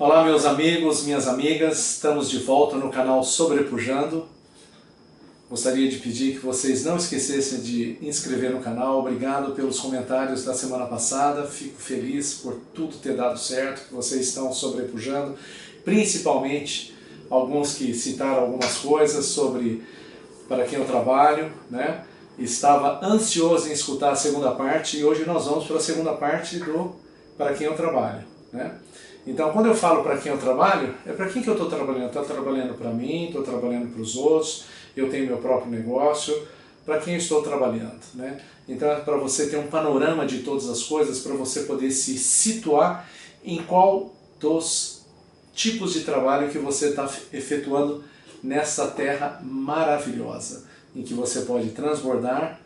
Olá meus amigos, minhas amigas, estamos de volta no canal Sobrepujando. Gostaria de pedir que vocês não esquecessem de inscrever no canal. Obrigado pelos comentários da semana passada, fico feliz por tudo ter dado certo, que vocês estão sobrepujando, principalmente alguns que citaram algumas coisas sobre para quem eu trabalho, né? Estava ansioso em escutar a segunda parte e hoje nós vamos para a segunda parte do para quem eu trabalho, né? Então, quando eu falo para quem eu trabalho, é para quem que eu estou trabalhando? Estou trabalhando para mim, estou trabalhando para os outros, eu tenho meu próprio negócio, para quem eu estou trabalhando, né? Então, é para você ter um panorama de todas as coisas, para você poder se situar em qual dos tipos de trabalho que você está efetuando nessa terra maravilhosa, em que você pode transbordar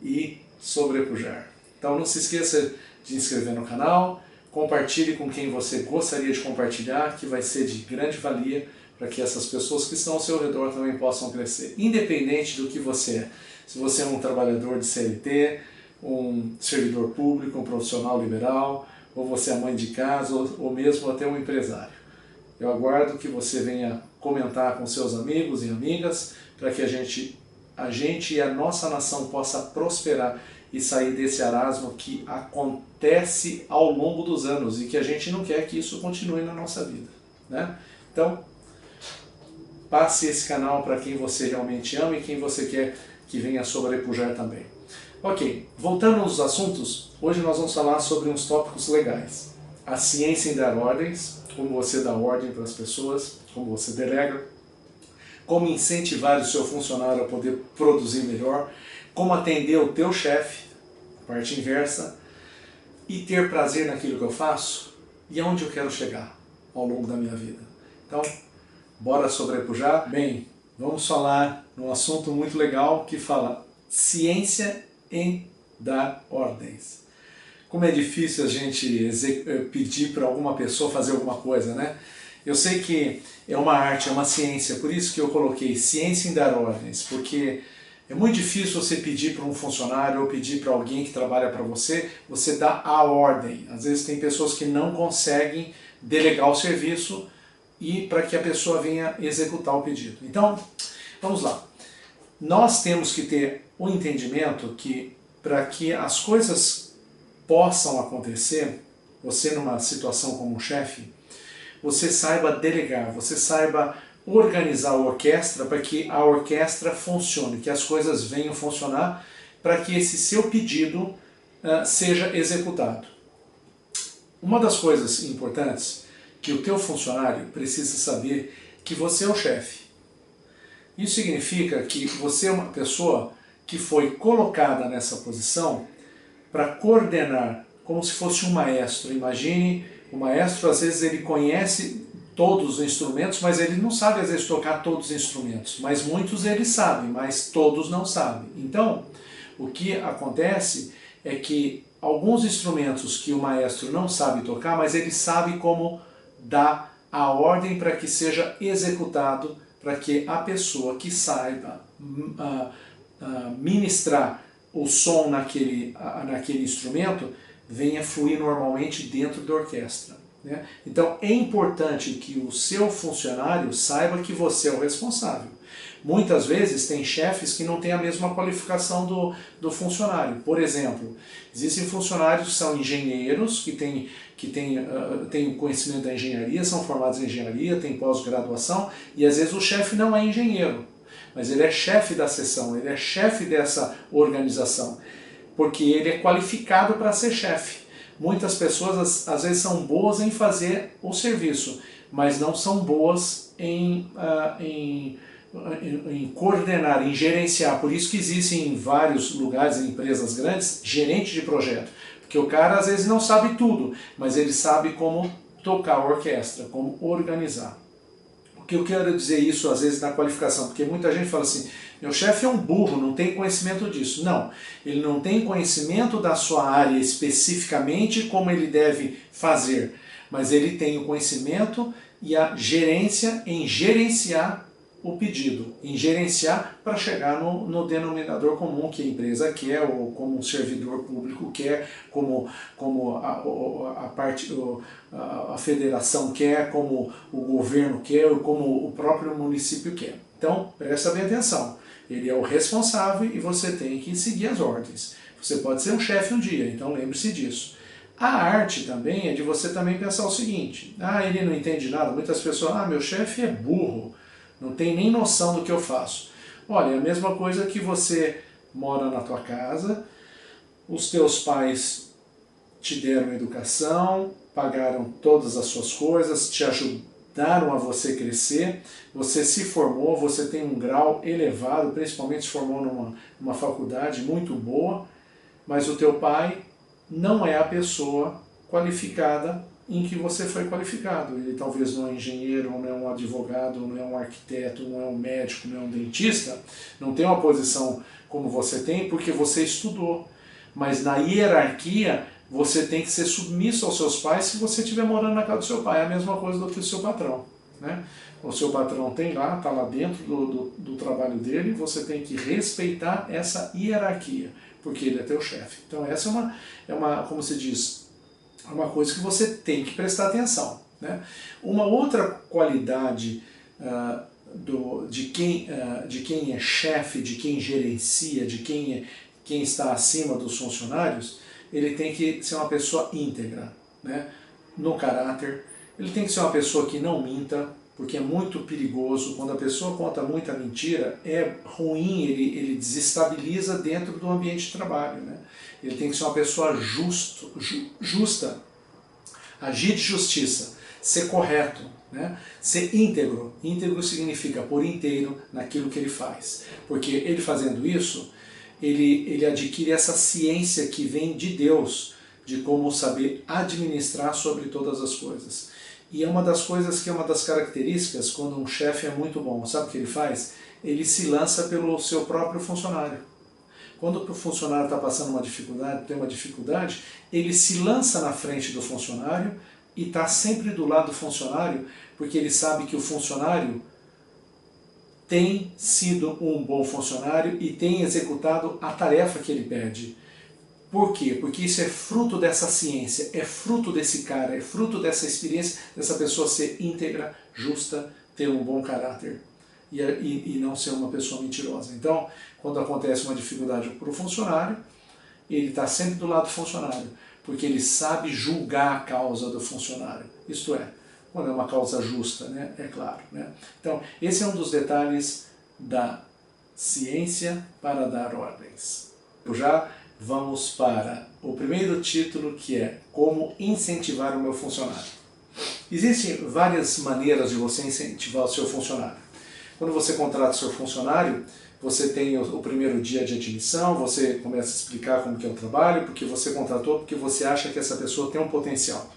e sobrepujar. Então, não se esqueça de inscrever no canal, compartilhe com quem você gostaria de compartilhar, que vai ser de grande valia para que essas pessoas que estão ao seu redor também possam crescer, independente do que você é. Se você é um trabalhador de CLT, um servidor público, um profissional liberal, ou você é mãe de casa, ou mesmo até um empresário. Eu aguardo que você venha comentar com seus amigos e amigas para que a gente e a nossa nação possa prosperar e sair desse marasmo que acontece ao longo dos anos e que a gente não quer que isso continue na nossa vida, né? Então, passe esse canal para quem você realmente ama e quem você quer que venha sobrepujar também. Ok, voltando aos assuntos, hoje nós vamos falar sobre uns tópicos legais. A ciência em dar ordens, como você dá ordem para as pessoas, como você delega, como incentivar o seu funcionário a poder produzir melhor, como atender o teu chefe, parte inversa, e ter prazer naquilo que eu faço e aonde eu quero chegar ao longo da minha vida. Então, bora sobrepujar? Bem, vamos falar num assunto muito legal que fala ciência em dar ordens. Como é difícil a gente pedir para alguma pessoa fazer alguma coisa, né? Eu sei que é uma arte, é uma ciência, por isso que eu coloquei ciência em dar ordens, porque é muito difícil você pedir para um funcionário ou pedir para alguém que trabalha para você, você dá a ordem. Às vezes tem pessoas que não conseguem delegar o serviço e para que a pessoa venha executar o pedido. Então, vamos lá. Nós temos que ter o entendimento que para que as coisas possam acontecer, você numa situação como um chefe, você saiba delegar, você saiba organizar a orquestra para que a orquestra funcione, que as coisas venham funcionar para que esse seu pedido seja executado. Uma das coisas importantes que o teu funcionário precisa saber que você é o chefe. Isso significa que você é uma pessoa que foi colocada nessa posição para coordenar, como se fosse um maestro. Imagine, o maestro às vezes ele conhece todos os instrumentos, mas ele não sabe às vezes tocar todos os instrumentos, mas muitos ele sabe, mas todos não sabem. Então, o que acontece é que alguns instrumentos que o maestro não sabe tocar, mas ele sabe como dar a ordem para que seja executado, para que a pessoa que saiba ministrar o som naquele instrumento venha fluir normalmente dentro da orquestra, né? Então é importante que o seu funcionário saiba que você é o responsável. Muitas vezes tem chefes que não têm a mesma qualificação do funcionário. Por exemplo, existem funcionários que são engenheiros, que têm conhecimento da engenharia, são formados em engenharia, têm pós-graduação, e às vezes o chefe não é engenheiro, mas ele é chefe da seção, ele é chefe dessa organização, porque ele é qualificado para ser chefe. Muitas pessoas às vezes são boas em fazer o serviço, mas não são boas em coordenar, em gerenciar. Por isso que existem em vários lugares, em empresas grandes, gerente de projeto. Porque o cara às vezes não sabe tudo, mas ele sabe como tocar a orquestra, como organizar. O que eu quero dizer isso às vezes na qualificação? Porque muita gente fala assim, meu chefe é um burro, não tem conhecimento disso. Não, ele não tem conhecimento da sua área especificamente como ele deve fazer, mas ele tem o conhecimento e a gerência em gerenciar o pedido, em gerenciar para chegar no denominador comum que a empresa quer, ou como um servidor público quer, como a federação quer, como o governo quer, ou como o próprio município quer. Então, presta bem atenção. Ele é o responsável e você tem que seguir as ordens. Você pode ser um chefe um dia, então lembre-se disso. A arte também é de você também pensar o seguinte: ele não entende nada. Muitas pessoas, meu chefe é burro, não tem nem noção do que eu faço. Olha, é a mesma coisa que você mora na tua casa, os teus pais te deram educação, pagaram todas as suas coisas, te ajudaram a você crescer, você se formou, você tem um grau elevado, principalmente se formou numa faculdade muito boa, mas o teu pai não é a pessoa qualificada em que você foi qualificado. Ele talvez não é engenheiro, não é um advogado, não é um arquiteto, não é um médico, não é um dentista, não tem uma posição como você tem porque você estudou. Mas na hierarquia você tem que ser submisso aos seus pais se você estiver morando na casa do seu pai. É a mesma coisa do que o seu patrão, né? O seu patrão está lá dentro do trabalho dele, você tem que respeitar essa hierarquia, porque ele é teu chefe. Então essa é uma, como se diz, uma coisa que você tem que prestar atenção, né? Uma outra qualidade de quem é chefe, de quem gerencia, de quem está acima dos funcionários, ele tem que ser uma pessoa íntegra, né? No caráter. Ele tem que ser uma pessoa que não minta, porque é muito perigoso. Quando a pessoa conta muita mentira, é ruim, ele desestabiliza dentro do ambiente de trabalho, né? Ele tem que ser uma pessoa justa, agir de justiça, ser correto, né? Ser íntegro. Íntegro significa por inteiro naquilo que ele faz. Porque ele fazendo isso, ele adquire essa ciência que vem de Deus, de como saber administrar sobre todas as coisas. E é uma das coisas que é uma das características quando um chefe é muito bom. Sabe o que ele faz? Ele se lança pelo seu próprio funcionário. Quando o funcionário está passando tem uma dificuldade, ele se lança na frente do funcionário e está sempre do lado do funcionário, porque ele sabe que o funcionário tem sido um bom funcionário e tem executado a tarefa que ele pede. Por quê? Porque isso é fruto dessa ciência, é fruto desse cara, é fruto dessa experiência, dessa pessoa ser íntegra, justa, ter um bom caráter e não ser uma pessoa mentirosa. Então, quando acontece uma dificuldade para o funcionário, ele está sempre do lado do funcionário, porque ele sabe julgar a causa do funcionário. Isto é, quando é uma causa justa, né? É claro, né? Então, esse é um dos detalhes da ciência para dar ordens. Já vamos para o primeiro título, que é Como incentivar o meu funcionário. Existem várias maneiras de você incentivar o seu funcionário. Quando você contrata o seu funcionário, você tem o primeiro dia de admissão, você começa a explicar como que é o trabalho, porque você contratou, porque você acha que essa pessoa tem um potencial.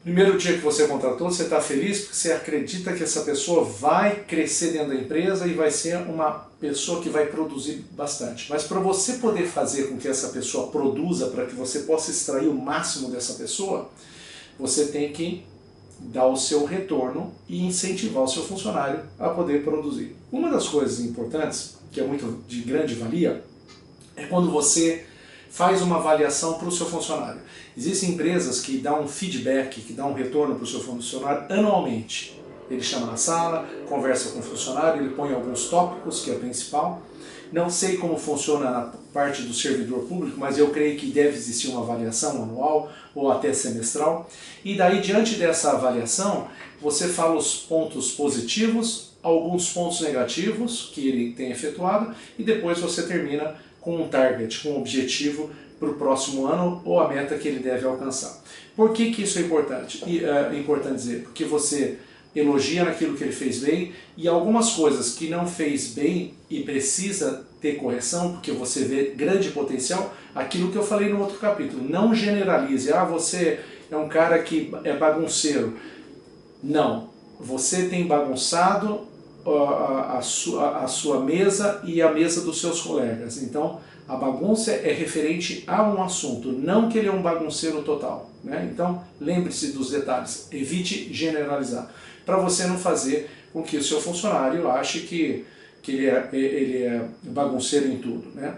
Primeiro dia que você contratou, você está feliz porque você acredita que essa pessoa vai crescer dentro da empresa e vai ser uma pessoa que vai produzir bastante. Mas para você poder fazer com que essa pessoa produza, para que você possa extrair o máximo dessa pessoa, você tem que dar o seu retorno e incentivar o seu funcionário a poder produzir. Uma das coisas importantes, que é muito de grande valia, é quando você faz uma avaliação para o seu funcionário. Existem empresas que dão um feedback, que dão um retorno para o seu funcionário anualmente. Ele chama na sala, conversa com o funcionário, ele põe alguns tópicos, que é o principal. Não sei como funciona na parte do servidor público, mas eu creio que deve existir uma avaliação anual ou até semestral. E daí, diante dessa avaliação, você fala os pontos positivos, alguns pontos negativos que ele tem efetuado, e depois você termina com um target, com um objetivo para o próximo ano ou a meta que ele deve alcançar. Por que isso é importante? É importante dizer, porque você elogia naquilo que ele fez bem e algumas coisas que não fez bem e precisa ter correção, porque você vê grande potencial, aquilo que eu falei no outro capítulo. Não generalize, você é um cara que é bagunceiro. Não, você tem bagunçado a sua mesa e a mesa dos seus colegas. Então, a bagunça é referente a um assunto, não que ele é um bagunceiro total. né? Então, lembre-se dos detalhes, evite generalizar, para você não fazer com que o seu funcionário ache que ele é bagunceiro em tudo, né?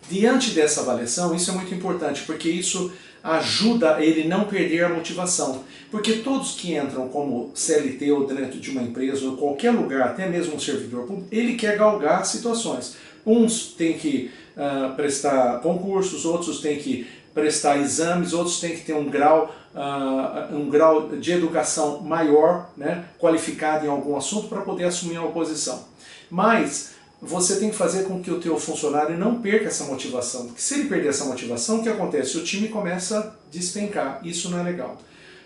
Diante dessa avaliação, isso é muito importante, porque isso ajuda ele não perder a motivação. Porque todos que entram como CLT ou dentro de uma empresa ou qualquer lugar, até mesmo um servidor público, ele quer galgar situações. Uns têm que prestar concursos, outros têm que prestar exames, outros têm que ter um grau de educação maior, né, qualificado em algum assunto para poder assumir uma posição. Mas você tem que fazer com que o teu funcionário não perca essa motivação, porque se ele perder essa motivação, o que acontece? O time começa a despencar, isso não é legal.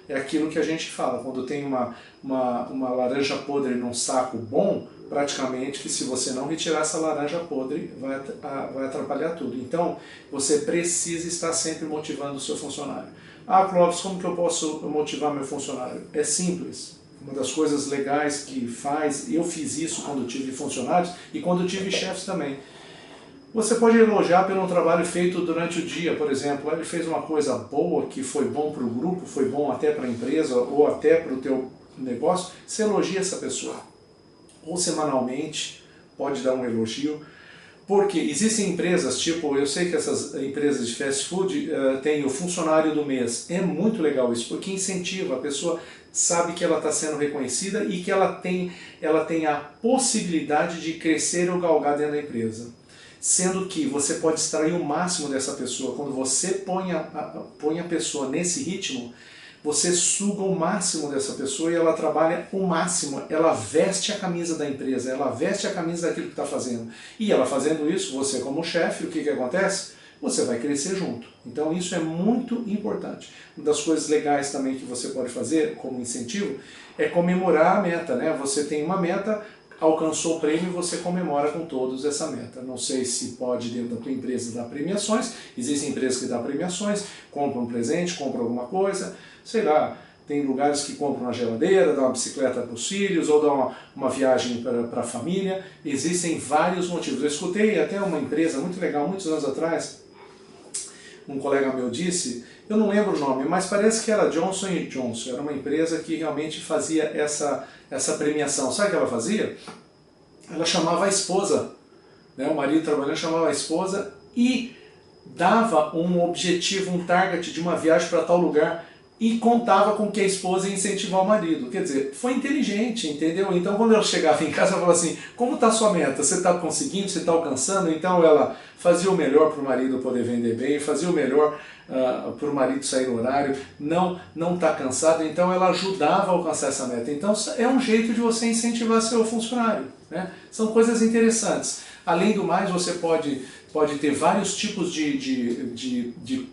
É aquilo que a gente fala, quando tem uma laranja podre num saco bom, praticamente que se você não retirar essa laranja podre, vai atrapalhar tudo. Então, você precisa estar sempre motivando o seu funcionário. Ah, Clóvis, como que eu posso motivar meu funcionário? É simples. Uma das coisas legais que faz, eu fiz isso quando tive funcionários e quando tive chefes também. Você pode elogiar pelo trabalho feito durante o dia, por exemplo. Ele fez uma coisa boa, que foi bom para o grupo, foi bom até para a empresa ou até para o teu negócio, você elogia essa pessoa. Ou semanalmente, pode dar um elogio. Porque existem empresas, tipo, eu sei que essas empresas de fast food têm o funcionário do mês. É muito legal isso, porque incentiva, a pessoa sabe que ela está sendo reconhecida e que ela tem a possibilidade de crescer ou galgar dentro da empresa. Sendo que você pode extrair o máximo dessa pessoa. Quando você põe a pessoa nesse ritmo, você suga o máximo dessa pessoa e ela trabalha o máximo, ela veste a camisa da empresa, ela veste a camisa daquilo que está fazendo. E ela fazendo isso, você como chefe, o que acontece? Você vai crescer junto. Então isso é muito importante. Uma das coisas legais também que você pode fazer como incentivo é comemorar a meta, né? Você tem uma meta, alcançou o prêmio e você comemora com todos essa meta. Não sei se pode dentro da tua empresa dar premiações, existem empresas que dão premiações, compram um presente, compram alguma coisa, sei lá, tem lugares que compram uma geladeira, dão uma bicicleta para os filhos, ou dão uma viagem para a família. Existem vários motivos. Eu escutei até uma empresa muito legal, muitos anos atrás, um colega meu disse, eu não lembro o nome, mas parece que era Johnson & Johnson, era uma empresa que realmente fazia essa premiação. Sabe o que ela fazia? Ela chamava a esposa, né? O marido trabalhando chamava a esposa e dava um objetivo, um target de uma viagem para tal lugar e contava com que a esposa ia incentivar o marido. Quer dizer, foi inteligente, entendeu? Então quando ela chegava em casa, ela falava assim, como está a sua meta? Você está conseguindo? Você está alcançando? Então ela fazia o melhor para o marido poder vender bem, fazia o melhor para o marido sair no horário, não está cansado, então ela ajudava a alcançar essa meta. Então é um jeito de você incentivar seu funcionário, né? São coisas interessantes. Além do mais, você pode ter vários tipos de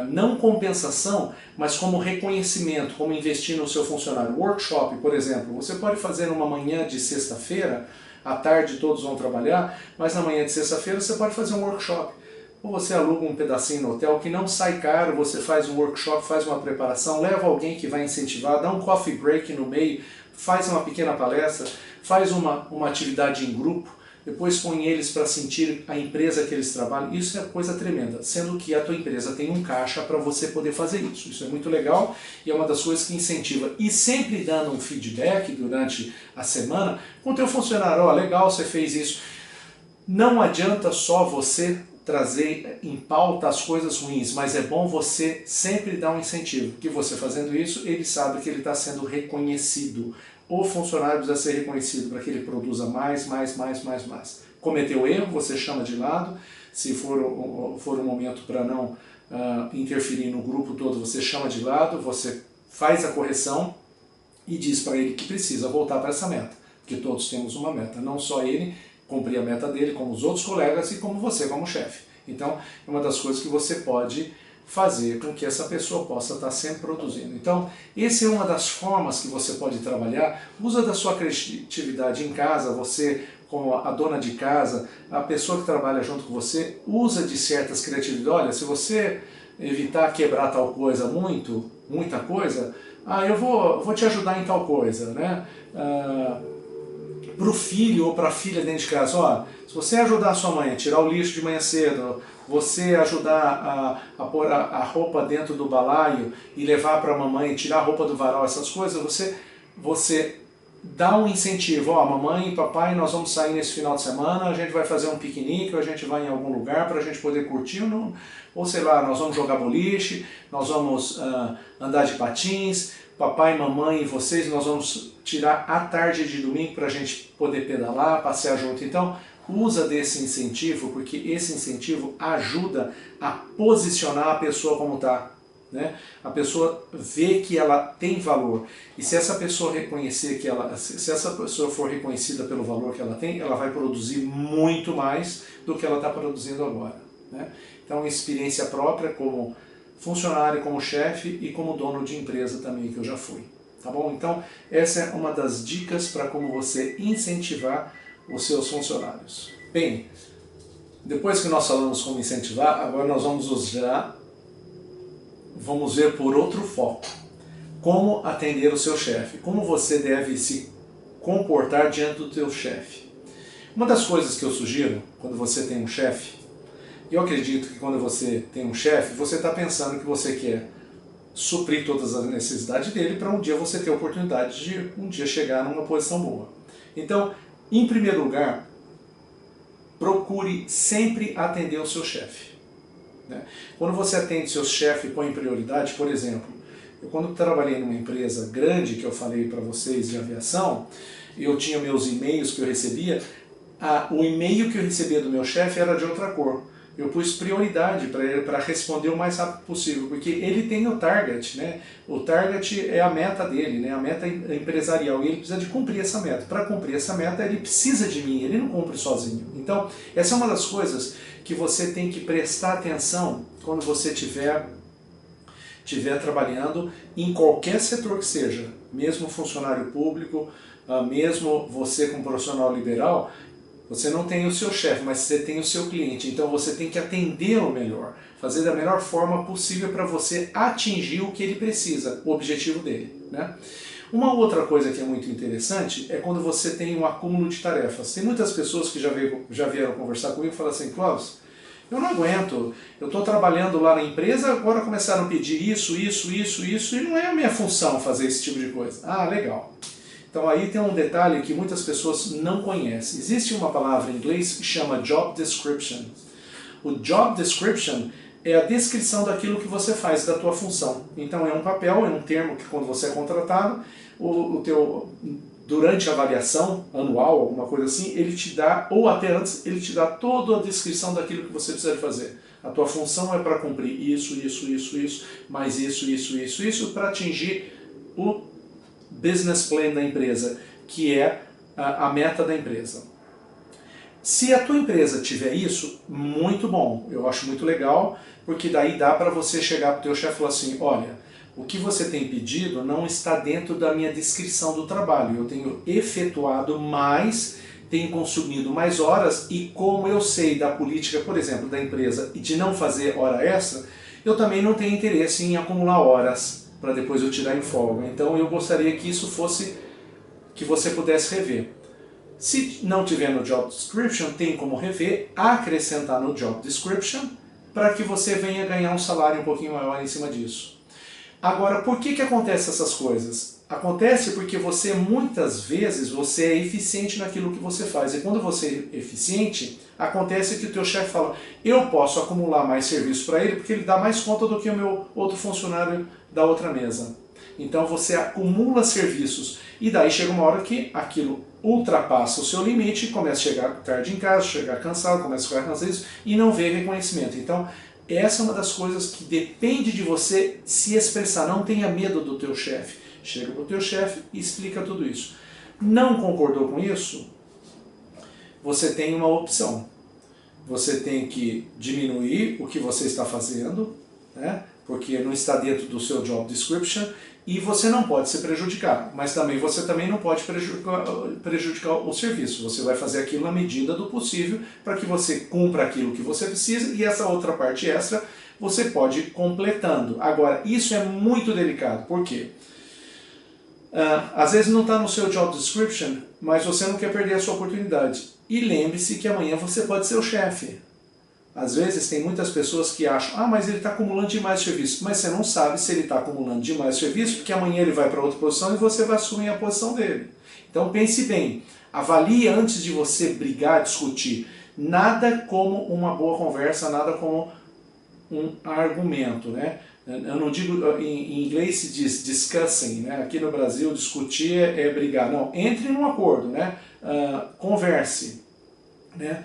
não compensação, mas como reconhecimento, como investir no seu funcionário. Workshop, por exemplo, você pode fazer uma manhã de sexta-feira, à tarde todos vão trabalhar, mas na manhã de sexta-feira você pode fazer um workshop. Ou você aluga um pedacinho no hotel que não sai caro, você faz um workshop, faz uma preparação, leva alguém que vai incentivar, dá um coffee break no meio, faz uma pequena palestra, faz uma atividade em grupo, depois põe eles para sentir a empresa que eles trabalham. Isso é coisa tremenda, sendo que a tua empresa tem um caixa para você poder fazer isso. Isso é muito legal e é uma das coisas que incentiva. E sempre dando um feedback durante a semana com o teu funcionário. Ó, legal, você fez isso. Não adianta só você trazer em pauta as coisas ruins, mas é bom você sempre dar um incentivo, que você fazendo isso, ele sabe que ele está sendo reconhecido. O funcionário precisa ser reconhecido para que ele produza mais. Cometeu erro, você chama de lado, se for um momento para não interferir no grupo todo, você chama de lado, você faz a correção e diz para ele que precisa voltar para essa meta, porque todos temos uma meta, não só ele cumprir a meta dele, como os outros colegas e como você como chefe. Então, é uma das coisas que você pode fazer com que essa pessoa possa estar sempre produzindo. Então, essa é uma das formas que você pode trabalhar. Usa da sua criatividade em casa, você como a dona de casa, a pessoa que trabalha junto com você, usa de certas criatividades. Olha, se você evitar quebrar tal coisa muita coisa, eu vou te ajudar em tal coisa, né? Para o filho ou para a filha dentro de casa, ó, se você ajudar a sua mãe a tirar o lixo de manhã cedo, você ajudar a pôr a roupa dentro do balaio e levar para a mamãe, tirar a roupa do varal, essas coisas, você dá um incentivo. Ó, mamãe e papai, nós vamos sair nesse final de semana, a gente vai fazer um piquenique, ou a gente vai em algum lugar para a gente poder curtir, ou sei lá, nós vamos jogar boliche, nós vamos andar de patins, papai, mamãe e vocês, nós vamos tirar a tarde de domingo para a gente poder pedalar, passear junto. Então, usa desse incentivo, porque esse incentivo ajuda a posicionar a pessoa como está. Né? A pessoa vê que ela tem valor, e se essa pessoa reconhecer que se essa pessoa for reconhecida pelo valor que ela tem, ela vai produzir muito mais do que ela está produzindo agora. Né? Então, experiência própria como funcionário, como chefe e como dono de empresa também, que eu já fui. Tá bom? Então, essa é uma das dicas para como você incentivar os seus funcionários. Bem, depois que nós falamos como incentivar, agora nós vamos ver por outro foco. Como atender o seu chefe. Como você deve se comportar diante do seu chefe. Uma das coisas que eu sugiro, quando você tem um chefe, e eu acredito que quando você tem um chefe, você está pensando que você quer suprir todas as necessidades dele para um dia você ter a oportunidade de um dia chegar numa posição boa. Então, em primeiro lugar, procure sempre atender o seu chefe. Né? Quando você atende seu chefe e põe em prioridade, por exemplo, eu quando trabalhei numa empresa grande, que eu falei para vocês de aviação, eu tinha meus e-mails que eu recebia, o e-mail que eu recebia do meu chefe era de outra cor. Eu pus prioridade para ele, para responder o mais rápido possível, porque ele tem o target, né? O target é a meta dele, né? A meta empresarial, e ele precisa de cumprir essa meta. Para cumprir essa meta, ele precisa de mim, ele não cumpre sozinho. Então, essa é uma das coisas que você tem que prestar atenção quando você estiver trabalhando em qualquer setor que seja, mesmo funcionário público, mesmo você como profissional liberal. Você não tem o seu chefe, mas você tem o seu cliente, então você tem que atendê-lo melhor, fazer da melhor forma possível para você atingir o que ele precisa, o objetivo dele. Né? Uma outra coisa que é muito interessante é quando você tem um acúmulo de tarefas. Tem muitas pessoas que já vieram conversar comigo e falam assim: Clóvis, eu não aguento, eu estou trabalhando lá na empresa, agora começaram a pedir isso, e não é a minha função fazer esse tipo de coisa. Ah, legal. Então aí tem um detalhe que muitas pessoas não conhecem. Existe uma palavra em inglês que chama job description. O job description é a descrição daquilo que você faz, da tua função. Então é um papel, é um termo que quando você é contratado, durante a avaliação anual, alguma coisa assim, ele te dá, ou até antes, ele te dá toda a descrição daquilo que você precisa fazer. A tua função é para cumprir isso, mais isso, para atingir o business plan da empresa, que é a meta da empresa. Se a tua empresa tiver isso, muito bom, eu acho muito legal, porque daí dá para você chegar para o teu chefe e falar assim: olha, o que você tem pedido não está dentro da minha descrição do trabalho, eu tenho efetuado mais, tenho consumido mais horas, e como eu sei da política, por exemplo, da empresa, e de não fazer hora extra, eu também não tenho interesse em acumular horas para depois eu tirar em folga. Então eu gostaria que isso fosse, que você pudesse rever. Se não tiver no Job Description, tem como rever, acrescentar no Job Description, para que você venha ganhar um salário um pouquinho maior em cima disso. Agora, por que acontece essas coisas? Acontece porque você, muitas vezes, você é eficiente naquilo que você faz. E quando você é eficiente, acontece que o teu chefe fala: eu posso acumular mais serviço para ele porque ele dá mais conta do que o meu outro funcionário da outra mesa. Então você acumula serviços e daí chega uma hora que aquilo ultrapassa o seu limite e começa a chegar tarde em casa, chegar cansado, começa a ficar cansado e não vê reconhecimento. Então essa é uma das coisas que depende de você se expressar. Não tenha medo do teu chefe. Chega para o teu chefe e explica tudo isso. Não concordou com isso? Você tem uma opção. Você tem que diminuir o que você está fazendo, né? Porque não está dentro do seu job description, e você não pode se prejudicar, mas também você também não pode prejudicar o serviço. Você vai fazer aquilo na medida do possível para que você cumpra aquilo que você precisa, e essa outra parte extra você pode ir completando. Agora, isso é muito delicado, por quê? Às vezes não está no seu job description, mas você não quer perder a sua oportunidade. E lembre-se que amanhã você pode ser o chefe. Às vezes tem muitas pessoas que acham, mas ele está acumulando demais serviço. Mas você não sabe se ele está acumulando demais serviço, porque amanhã ele vai para outra posição e você vai assumir a posição dele. Então pense bem, avalie antes de você brigar, discutir. Nada como uma boa conversa, nada como um argumento, né? Eu não digo, em inglês se diz discussing, né? Aqui no Brasil discutir é brigar. Não, entre num acordo, né? Converse, né?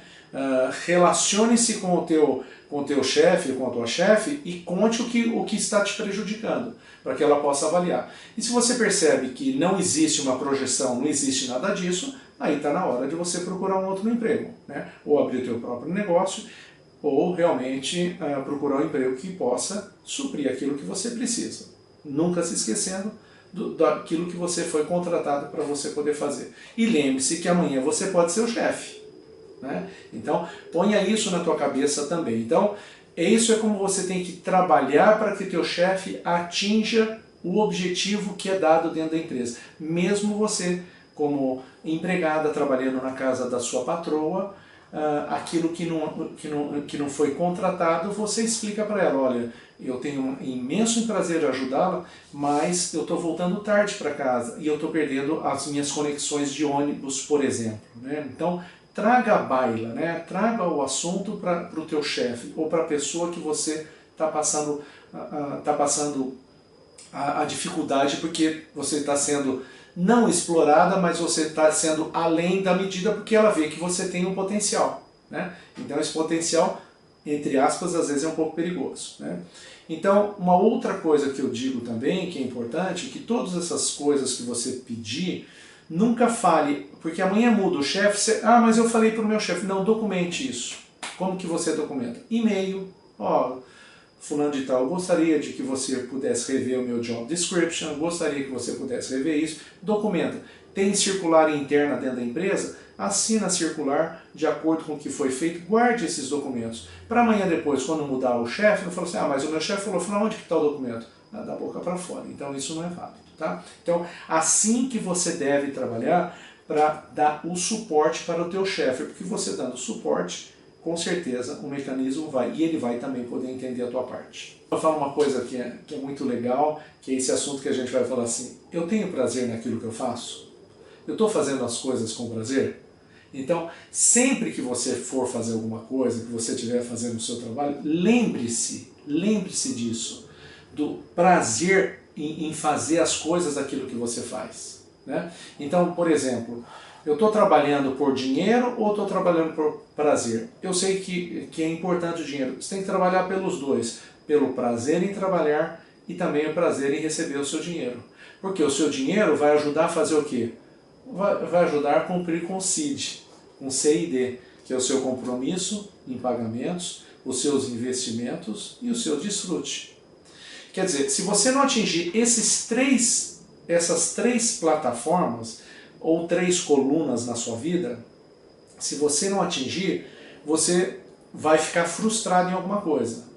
Relacione-se com o teu chefe, com a tua chefe e conte o que está te prejudicando, para que ela possa avaliar. E se você percebe que não existe uma projeção, não existe nada disso, aí está na hora de você procurar um outro emprego, né? Ou abrir o teu próprio negócio, ou realmente procurar um emprego que possa suprir aquilo que você precisa. Nunca se esquecendo daquilo que você foi contratado para você poder fazer. E lembre-se que amanhã você pode ser o chefe, né? Então, ponha isso na tua cabeça também. Então, isso é como você tem que trabalhar para que teu chefe atinja o objetivo que é dado dentro da empresa. Mesmo você, como empregada, trabalhando na casa da sua patroa, aquilo que não foi contratado, você explica para ela, olha, eu tenho um imenso prazer de ajudá-la, mas eu estou voltando tarde para casa e eu estou perdendo as minhas conexões de ônibus, por exemplo, né? Então, traga a baila, né? Traga o assunto para o teu chefe ou para a pessoa que você está passando, a dificuldade, porque você está sendo não explorada, mas você está sendo além da medida porque ela vê que você tem um potencial, né? Então esse potencial, entre aspas, às vezes é um pouco perigoso, né? Então, uma outra coisa que eu digo também, que é importante, que todas essas coisas que você pedir, nunca fale, porque amanhã muda o chefe, mas eu falei para o meu chefe, não, documente isso. Como que você documenta? E-mail, fulano de tal, eu gostaria de que você pudesse rever o meu job description, eu gostaria que você pudesse rever isso, documenta. Tem circular interna dentro da empresa? Assina a circular de acordo com o que foi feito, guarde esses documentos. Para amanhã depois, quando mudar o chefe, não fala assim, mas o meu chefe falou, onde que está o documento? Da boca para fora, então isso não é válido, tá? Então, assim que você deve trabalhar para dar o suporte para o teu chefe, porque você dando suporte, com certeza o mecanismo vai, e ele vai também poder entender a tua parte. Eu vou falar uma coisa que é muito legal, que é esse assunto que a gente vai falar assim, eu tenho prazer naquilo que eu faço? Eu estou fazendo as coisas com prazer? Então, sempre que você for fazer alguma coisa, que você estiver fazendo o seu trabalho, lembre-se disso, do prazer em fazer as coisas daquilo que você faz, né? Então, por exemplo, eu estou trabalhando por dinheiro ou estou trabalhando por prazer? Eu sei que é importante o dinheiro. Você tem que trabalhar pelos dois. Pelo prazer em trabalhar e também o prazer em receber o seu dinheiro. Porque o seu dinheiro vai ajudar a fazer o quê? Vai ajudar a cumprir com o CID, com o CID, que é o seu compromisso em pagamentos, os seus investimentos e o seu desfrute. Quer dizer, se você não atingir essas três plataformas, ou 3 colunas na sua vida, se você não atingir, você vai ficar frustrado em alguma coisa.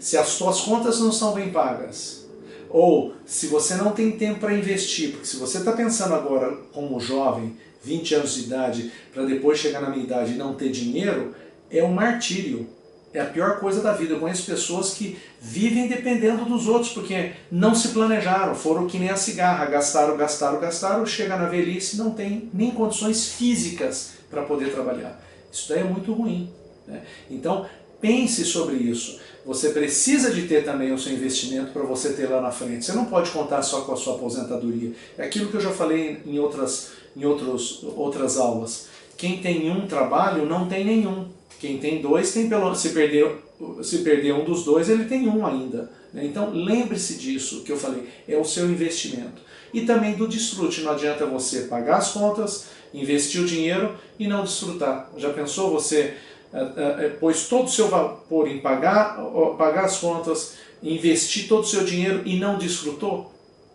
Se as suas contas não estão bem pagas, ou se você não tem tempo para investir, porque se você está pensando agora como jovem, 20 anos de idade, para depois chegar na minha idade e não ter dinheiro, é um martírio. É a pior coisa da vida. Eu conheço pessoas que vivem dependendo dos outros, porque não se planejaram, foram que nem a cigarra, gastaram, chega na velhice e não tem nem condições físicas para poder trabalhar. Isso daí é muito ruim, né? Então, pense sobre isso. Você precisa de ter também o seu investimento para você ter lá na frente. Você não pode contar só com a sua aposentadoria. É aquilo que eu já falei em outras aulas. Quem tem um trabalho não tem nenhum. Quem tem 2 tem se perder um dos 2, ele tem um ainda. Então lembre-se disso que eu falei, é o seu investimento. E também do desfrute, não adianta você pagar as contas, investir o dinheiro e não desfrutar. Já pensou você pôs todo o seu vapor em pagar as contas, investir todo o seu dinheiro e não desfrutou?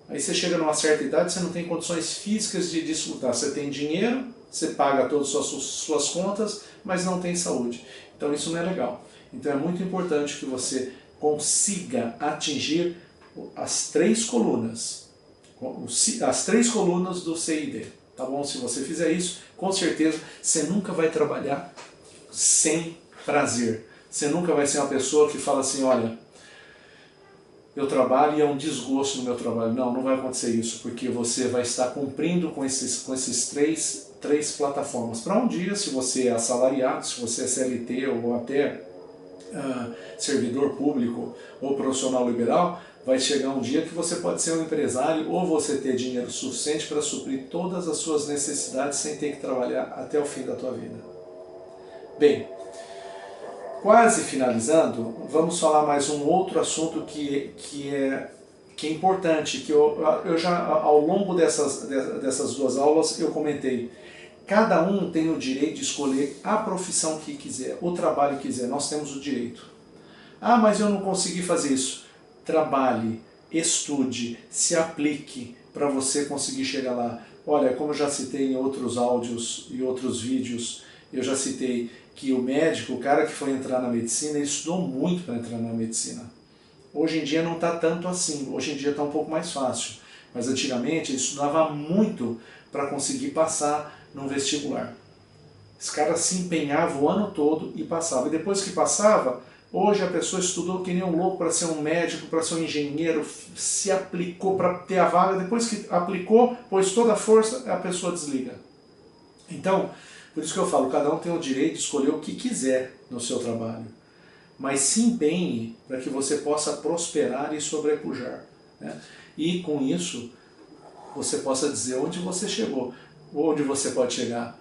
Aí você chega numa certa idade, você não tem condições físicas de desfrutar. Você tem dinheiro, você paga todas as suas contas, mas não tem saúde. Então isso não é legal. Então é muito importante que você consiga atingir as 3 colunas. As 3 colunas do CID. Tá bom? Se você fizer isso, com certeza você nunca vai trabalhar sem prazer. Você nunca vai ser uma pessoa que fala assim, olha, eu trabalho e é um desgosto no meu trabalho. Não, não vai acontecer isso, porque você vai estar cumprindo com esses três plataformas. Para um dia, se você é assalariado, se você é CLT ou até servidor público ou profissional liberal, vai chegar um dia que você pode ser um empresário ou você ter dinheiro suficiente para suprir todas as suas necessidades sem ter que trabalhar até o fim da tua vida. Bem, quase finalizando, vamos falar mais um outro assunto que é importante, que eu já ao longo dessas duas aulas eu comentei. Cada um tem o direito de escolher a profissão que quiser, o trabalho que quiser, nós temos o direito. Ah, mas eu não consegui fazer isso. Trabalhe, estude, se aplique para você conseguir chegar lá. Olha, como eu já citei em outros áudios e outros vídeos, eu já citei que o médico, o cara que foi entrar na medicina, ele estudou muito para entrar na medicina. Hoje em dia não está tanto assim, hoje em dia está um pouco mais fácil. Mas antigamente ele estudava muito para conseguir passar num vestibular. Esse cara se empenhava o ano todo e passava. E depois que passava, hoje a pessoa estudou que nem um louco para ser um médico, para ser um engenheiro, se aplicou para ter a vaga. Depois que aplicou, pôs toda a força, a pessoa desliga. Então, por isso que eu falo, cada um tem o direito de escolher o que quiser no seu trabalho. Mas se empenhe para que você possa prosperar e sobrepujar, né? E com isso, você possa dizer onde você chegou, onde você pode chegar.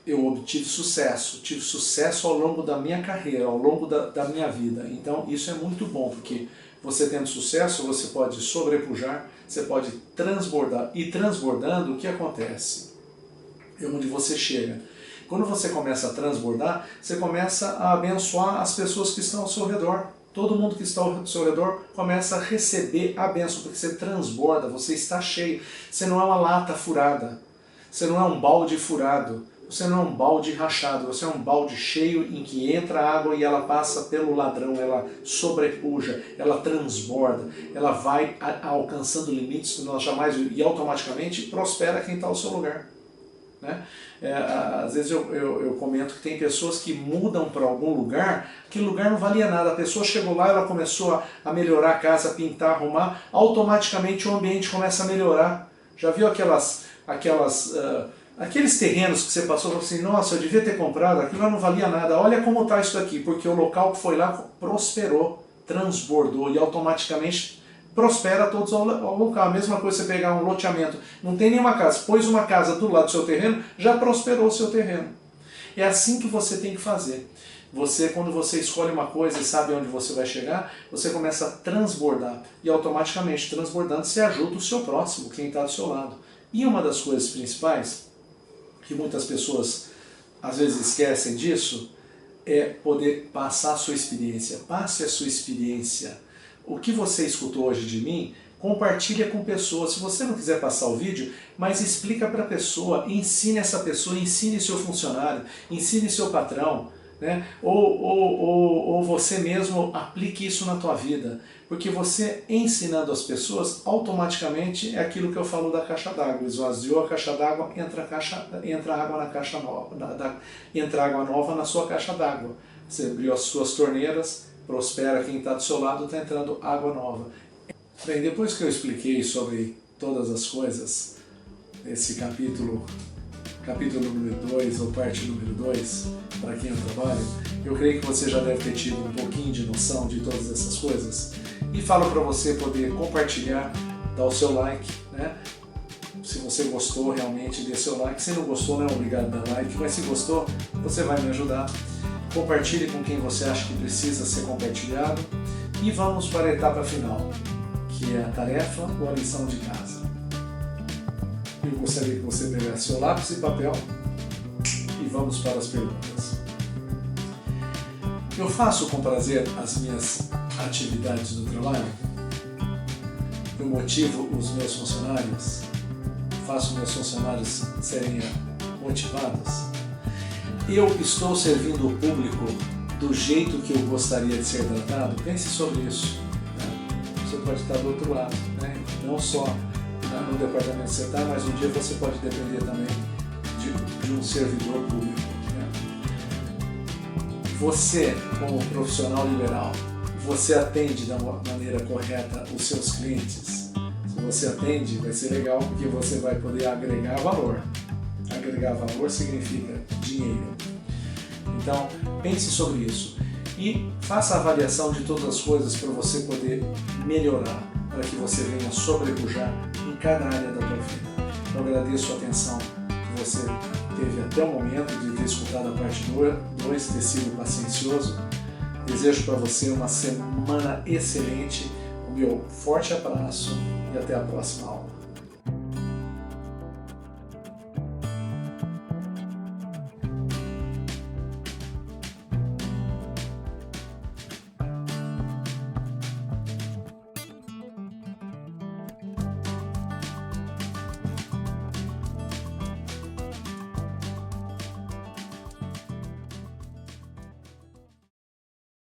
Eu obtive sucesso, tive sucesso ao longo da minha carreira, ao longo da minha vida. Então isso é muito bom, porque você tendo sucesso, você pode sobrepujar, você pode transbordar. E transbordando, o que acontece? É onde você chega. Quando você começa a transbordar, você começa a abençoar as pessoas que estão ao seu redor. Todo mundo que está ao seu redor começa a receber a bênção, porque você transborda, você está cheio. Você não é uma lata furada, você não é um balde furado, você não é um balde rachado, você é um balde cheio em que entra água e ela passa pelo ladrão, ela sobrepuja, ela transborda, ela vai alcançando limites que nós jamais vimos e automaticamente prospera quem está ao seu lugar. Né? Às vezes eu comento que tem pessoas que mudam para algum lugar, que o lugar não valia nada, a pessoa chegou lá, ela começou a melhorar a casa, a pintar, arrumar, automaticamente o ambiente começa a melhorar. Já viu aqueles terrenos que você passou e falou assim, nossa, eu devia ter comprado, aquilo não valia nada, olha como está isso daqui, porque o local que foi lá prosperou, transbordou e automaticamente prospera todos ao local. A mesma coisa você pegar um loteamento, não tem nenhuma casa, pôs uma casa do lado do seu terreno, já prosperou o seu terreno. É assim que você tem que fazer. Quando você escolhe uma coisa e sabe onde você vai chegar, você começa a transbordar. E automaticamente, transbordando, você ajuda o seu próximo, quem está do seu lado. E uma das coisas principais, que muitas pessoas às vezes esquecem disso, é poder passar a sua experiência. Passe a sua experiência. O que você escutou hoje de mim, compartilha com pessoas. Se você não quiser passar o vídeo, mas explica para a pessoa, ensine essa pessoa, ensine seu funcionário, ensine seu patrão, né? Ou você mesmo aplique isso na tua vida. Porque você ensinando as pessoas, automaticamente é aquilo que eu falo da caixa d'água. Esvaziou a caixa d'água, entra água na caixa nova, entra água nova na sua caixa d'água. Você abriu as suas torneiras, prospera quem está do seu lado, está entrando água nova. Bem, depois que eu expliquei sobre todas as coisas, esse capítulo número 2 ou parte número 2, para quem eu trabalho, eu creio que você já deve ter tido um pouquinho de noção de todas essas coisas. E falo para você poder compartilhar, dar o seu like, né? Se você gostou, realmente dê seu like. Se não gostou, não é obrigado a dar like, mas se gostou, você vai me ajudar. Compartilhe com quem você acha que precisa ser compartilhado. E vamos para a etapa final, que é a tarefa ou a lição de casa. Eu gostaria que você pegasse seu lápis e papel e vamos para as perguntas. Eu faço com prazer as minhas atividades do trabalho? Eu motivo os meus funcionários? Faço meus funcionários serem motivados? Eu estou servindo o público do jeito que eu gostaria de ser tratado? Pense sobre isso. Né? Você pode estar do outro lado, né? Não só no departamento que você está, mas um dia você pode depender também de um servidor público. Né? Você, como profissional liberal, você atende da maneira correta os seus clientes? Se você atende, vai ser legal porque você vai poder agregar valor. Agregar valor significa dinheiro. Então, pense sobre isso e faça a avaliação de todas as coisas para você poder melhorar, para que você venha sobrepujar em cada área da tua vida. Eu agradeço a atenção que você teve até o momento de ter escutado a parte 2, ter sido paciencioso. Desejo para você uma semana excelente, o meu forte abraço e até a próxima aula.